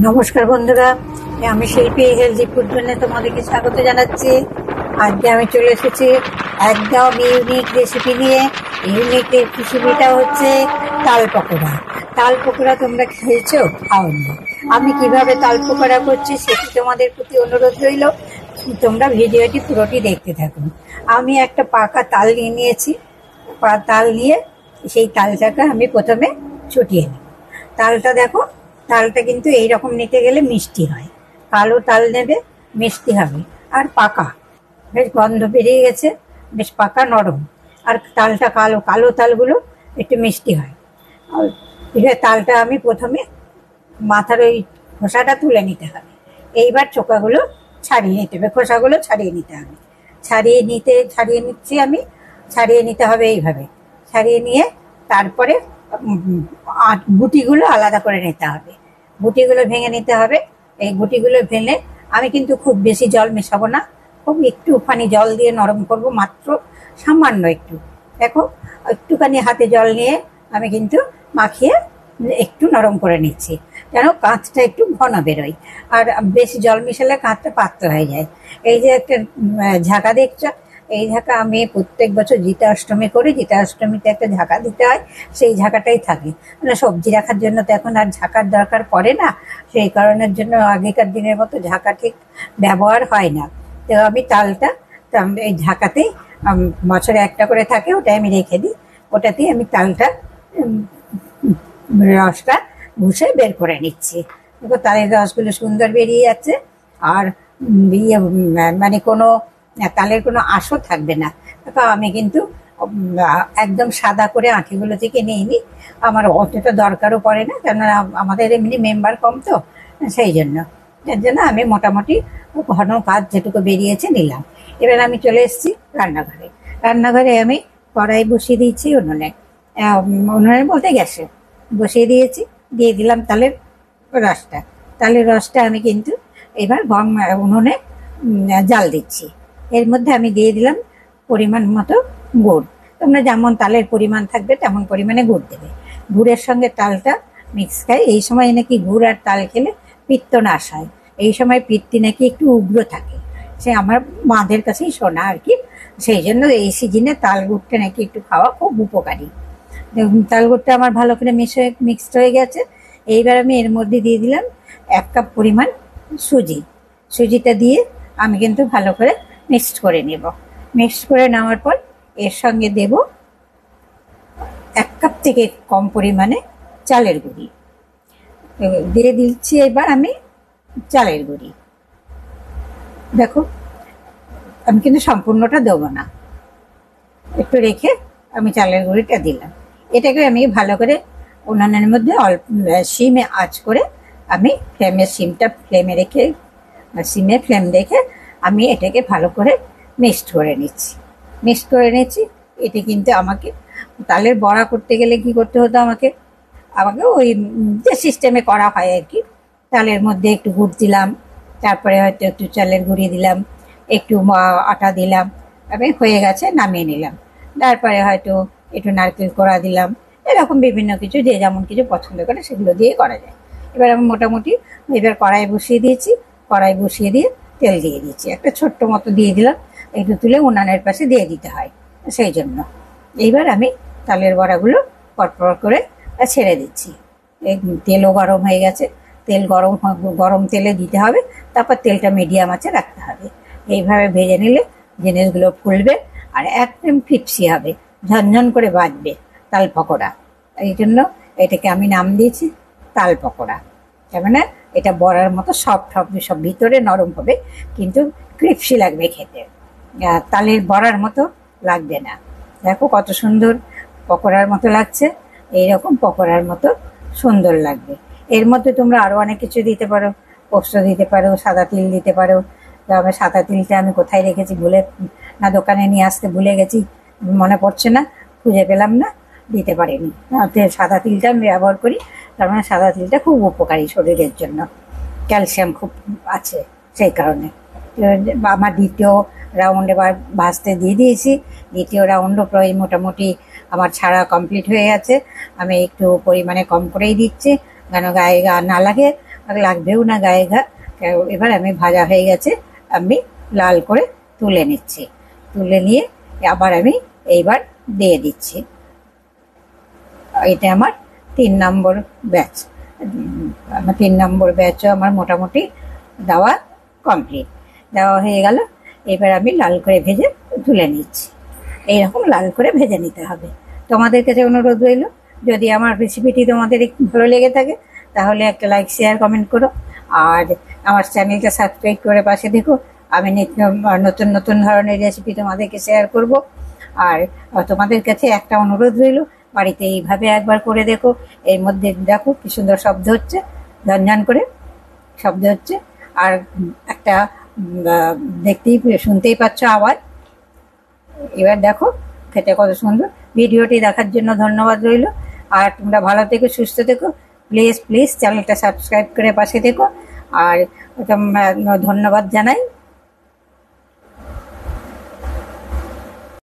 নমস্কার বন্ধুরা, আমি শিল্পী হেলদি ফুড জন্য তোমাদেরকে স্বাগত জানাচ্ছি। আজকে আমি চলে এসেছি একদম ইউনিক রেসিপি নিয়ে। ইউনিক রেসিপিটা হচ্ছে তাল পকোড়া। তাল পকোড়া তোমরা খেয়েছো? খাওনি? আমি কিভাবে তাল পকোড়া করছি সেটি তোমাদের প্রতি অনুরোধ রইল, তোমরা ভিডিওটি পুরোটি দেখতে থাকুন। আমি একটা পাকা তাল নিয়ে নিয়েছি। তাল নিয়ে সেই তালটাকে আমি প্রথমে ছুটিয়ে নিই। তালটা দেখো, তালটা কিন্তু এইরকম নিতে গেলে মিষ্টি হয়। কালো তাল নেবে, মিষ্টি হবে আর পাকা, বেশ গন্ধ বেরিয়ে গেছে, বেশ পাকা নরম। আর তালটা কালো, কালো তালগুলো একটু মিষ্টি হয়। আর এবার তালটা আমি প্রথমে মাথার ওই খোসাটা তুলে নিতে হবে। এইবার চোকাগুলো ছাড়িয়ে নিতে হবে, খোসাগুলো ছাড়িয়ে নিতে হবে। ছাড়িয়ে নিচ্ছি আমি। ছাড়িয়ে নিতে হবে এইভাবে। ছাড়িয়ে নিয়ে তারপরে গুটিগুলো আলাদা করে নিতে হবে। গুটিগুলো ভেঙে নিতে হবে। এই গুটিগুলো ভেঙে আমি কিন্তু খুব বেশি জল মেশাবো না, খুব একটুখানি জল দিয়ে নরম করব, মাত্র সামান্য একটু। দেখো, একটুখানি হাতে জল নিয়ে আমি কিন্তু মাখিয়ে একটু নরম করে নিচ্ছি, যেন কাঁচটা একটু ঘন বেরোয়। আর বেশি জল মিশালে কাঁচটা পাতলা হয়ে যায়। এই যে একটা ঝাঁকা দেখছো, এই ঝাঁকা আমি প্রত্যেক বছর জিতা অষ্টমী করি। জিতা অষ্টমীতে একটা ঝাঁকা দিতে হয়, সেই ঝাঁকাটাই থাকে। মানে সবজি রাখার জন্য তো এখন আর ঝাঁকার দরকার পড়ে না, সেই কারণের জন্য আগেকার দিনের মতো ঝাঁকা ঠিক ব্যবহার হয় না। তো আমি তালটা এই ঝাঁকাতেই বছরে একটা করে থাকে, ওটাই আমি রেখে দিই। ওটাতেই আমি তালটা রসটা ঘুষে বের করে নিচ্ছি। দেখো, তালের রসগুলো সুন্দর বেরিয়ে যাচ্ছে। আর মানে কোনো তালের কোনো আঁশও থাকবে না। দেখো, আমি কিন্তু একদম সাদা করে আঁটিগুলো থেকে নিয়ে নিই। আমার অতটা দরকারও পড়ে না, কেননা আমাদের এমনি মেম্বার কম, তো সেই জন্য যার জন্য আমি মোটামুটি ঘন কাজ যেটুকু বেরিয়েছে নিলাম। এবার আমি চলে এসেছি রান্নাঘরে। রান্নাঘরে আমি কড়াই বসিয়ে দিয়েছি উনুনে। উনুনের বলতে গ্যাসে বসিয়ে দিয়েছি। দিয়ে দিলাম তালের রসটা। তালের রসটা আমি কিন্তু এবার উনুনে জাল দিচ্ছি। এর মধ্যে আমি দিয়ে দিলাম পরিমাণ মতো গুড়। তোমরা যেমন তালের পরিমাণ থাকবে তেমন পরিমাণে গুড় দেবে। গুড়ের সঙ্গে তালটা মিক্স খাই। এই সময় নাকি গুড় আর তাল খেলে পিত্ত নাশ হয়। এই সময় পিত্তি নাকি একটু উগ্র থাকে, সে আমার মাদের কাছেই শোনা আর কি। সেই জন্য এই সিজনে তাল গুড়টা নাকি একটু খাওয়া খুব উপকারী। তাল গুড়টা আমার ভালো করে মিক্সড হয়ে গেছে। এইবার আমি এর মধ্যে দিয়ে দিলাম 1 কাপ পরিমাণ সুজি। সুজিটা দিয়ে আমি কিন্তু ভালো করে মিক্সড করে নেব। মিক্সড করে নেওয়ার পর এর সঙ্গে দেব 1 কাপ থেকে কম পরিমাণে চালের গুঁড়ি। দিয়ে দিচ্ছি এবার আমি চালের গুঁড়ি। দেখো, আমি কিন্তু সম্পূর্ণটা দেবো না, একটু রেখে আমি চালের গুঁড়িটা দিলাম। এটাকে আমি ভালো করে উনানের মধ্যে অল্প সিমে আঁচ করে আমি ফ্লেমে রেখে ফ্লেম রেখে আমি এটাকে ভালো করে মিক্সড করে নিচ্ছি। এটা কিন্তু আমাকে তালের বড়া করতে গেলে কি করতে হতো, আমাকে ওই যে সিস্টেমে করা হয় আর কি। তালের মধ্যে একটু গুড় দিলাম, তারপরে হয়তো একটু চালের গুঁড়ি দিলাম, একটু আটা দিলাম, আমি হয়ে গেছে, নামিয়ে নিলাম। তারপরে হয়তো একটু নারকেল কোড়া দিলাম। এরকম বিভিন্ন কিছু যে যেমন কিছু পছন্দ করে সেগুলো দিয়ে করা যায়। এবার আমি মোটামুটি এবার কড়াই বসিয়ে দিয়েছি। কড়াই বসিয়ে দিয়ে তেল দিয়ে দিয়েছি, একটা ছোট্ট মতো দিয়ে দিলাম। একটু তুলে উনানের পাশে দিয়ে দিতে হয়, সেই জন্য। এইবার আমি তালের বড়াগুলো পরপর করে ছেড়ে দিচ্ছি। এই তেলও গরম হয়ে গেছে। তেল গরম তেলে দিতে হবে, তারপর তেলটা মিডিয়াম আঁচে রাখতে হবে। এইভাবে ভেজে নিলে জিনিসগুলো ফুলবে আর একদম ফিপসি হবে, ঝনঝন করে বাজবে তাল পকোড়া। এই জন্য এটাকে আমি নাম দিয়েছি তাল পকোড়া। তার মানে এটা বড়ার মতো সফট হবে, সব ভিতরে নরম হবে, কিন্তু ক্রিপসি লাগবে খেতে, তালের বড়ার মতো লাগবে না। দেখো কত সুন্দর পকোড়ার মতো লাগছে। এইরকম পকোড়ার মতো সুন্দর লাগবে। এর মধ্যে তোমরা আরো অনেক কিছু দিতে পারো, পোস্ত দিতে পারো, সাদা তিল দিতে পারো। তবে সাদা তিলটা আমি কোথায় রেখেছি দোকানে নিয়ে আসতে ভুলে গেছি, মনে পড়ছে না, খুঁজে পেলাম না, দিতে পারিনি। সাদা তিলটা আমি ব্যবহার করি, তার মানে সাদা তিলটা খুব উপকারী শরীরের জন্য, ক্যালসিয়াম খুব আছে, সেই কারণে। আমার দ্বিতীয় রাউন্ড এবার ভাজতে দিয়ে দিয়েছি। দ্বিতীয় রাউন্ডও প্রায় মোটামুটি আমার ছাড়া কমপ্লিট হয়ে গেছে। আমি একটু পরিমাণে কম করেই দিচ্ছি, যেন গায়ে না লাগে। আর লাগবেও না গায়ে ঘা। এবার আমি ভাজা হয়ে গেছে, আমি লাল করে তুলে নিচ্ছি। তুলে নিয়ে আবার আমি এইবার দিয়ে দিচ্ছি। এটা আমার 3 নম্বর ব্যাচ। আমার 3 নম্বর ব্যাচও আমার মোটামুটি দেওয়া কমপ্লিট। দেওয়া হয়ে গেল। এবার আমি লাল করে ভেজে তুলে নিচ্ছি। এইরকম লাল করে ভেজে নিতে হবে। তোমাদের কাছে অনুরোধ রইল, যদি আমার রেসিপিটি তোমাদের একটু ভালো লেগে থাকে তাহলে একটা লাইক, শেয়ার, কমেন্ট করো। আর আমার চ্যানেলটা সাবস্ক্রাইব করে পাশে দেখো। আমি নতুন নতুন ধরনের রেসিপি তোমাদেরকে শেয়ার করব। আর তোমাদের কাছে একটা অনুরোধ রইল, বাড়িতে এইভাবে একবার করে দেখো। এর মধ্যে দেখো কি সুন্দর শব্দ হচ্ছে, ঝনঝন করে শব্দ হচ্ছে। আর একটা দেখতেই শুনতেই পাচ্ছ আওয়াজ। এবার দেখো খেতে কত সুন্দর। ভিডিওটি দেখার জন্য ধন্যবাদ রইল। আর তোমরা ভালো থেকো, সুস্থ থেকো। প্লিজ চ্যানেলটা সাবস্ক্রাইব করে পাশে থেকো। আর ধন্যবাদ জানাই।